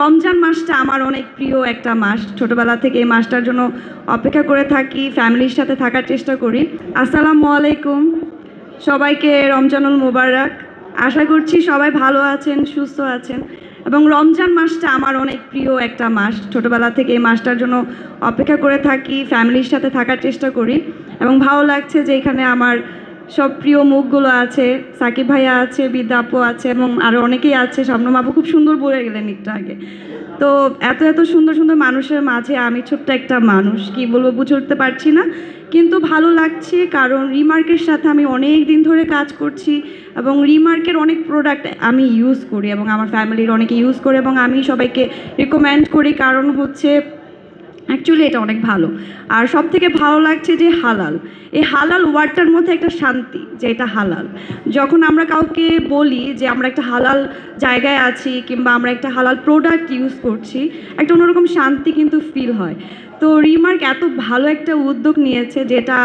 রমজান মাসটা আমার অনেক প্রিয় একটা মাস। ছোটবেলা থেকে এই মাসটার জন্য অপেক্ষা করে থাকি, ফ্যামিলির সাথে থাকার চেষ্টা করি। আসসালামু আলাইকুম, সবাইকে রমজানুল মোবারক। আশা করছি সবাই ভালো আছেন, সুস্থ আছেন। এবং রমজান মাসটা আমার অনেক প্রিয় একটা মাস। ছোটবেলা থেকে এই মাসটার জন্য অপেক্ষা করে থাকি, ফ্যামিলির সাথে থাকার চেষ্টা করি। এবং ভালো লাগছে যে এখানে আমার সব প্রিয় মুখগুলো আছে। সাকিব ভাইয়া আছে, বিদ্যা আপু আছে এবং আরও অনেকেই আছে। শবনম আপু খুব সুন্দর বলে গেলেন একটু আগে। তো এত এত সুন্দর সুন্দর মানুষের মাঝে আমি ছোট্ট একটা মানুষ, কি বলবো বুঝে উঠতে পারছি না। কিন্তু ভালো লাগছে কারণ রিমার্কের সাথে আমি অনেক দিন ধরে কাজ করছি এবং রিমার্কের অনেক প্রোডাক্ট আমি ইউজ করি এবং আমার ফ্যামিলির অনেকে ইউজ করে এবং আমি সবাইকে রিকমেন্ড করি। কারণ হচ্ছে অ্যাকচুয়ালি এটা অনেক ভালো। আর সব থেকে ভালো লাগছে যে হালাল, এই হালাল ওয়ার্ডটার মধ্যে একটা শান্তি, যে এটা হালাল। যখন আমরা কাউকে বলি যে আমরা একটা হালাল জায়গায় আছি কিংবা আমরা একটা হালাল প্রোডাক্ট ইউজ করছি, একটা অন্যরকম শান্তি কিন্তু ফিল হয়। তো রিমার্ক এত ভালো একটা উদ্যোগ নিয়েছে যেটা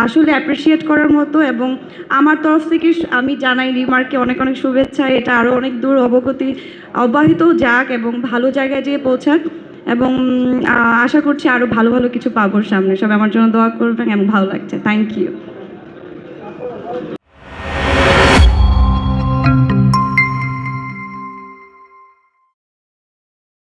আসলে অ্যাপ্রিসিয়েট করার মতো। এবং আমার তরফ থেকে আমি জানাই রিমার্ককে অনেক অনেক শুভেচ্ছা। এটা আরও অনেক দূর অব্যাহত যাক এবং ভালো জায়গায় যেয়ে পৌঁছাক। এবং আশা করছি আরও ভালো ভালো কিছু পাবো সামনে। সবাই আমার জন্য দোয়া করবেন এবং ভালো লাগছে। Thank you.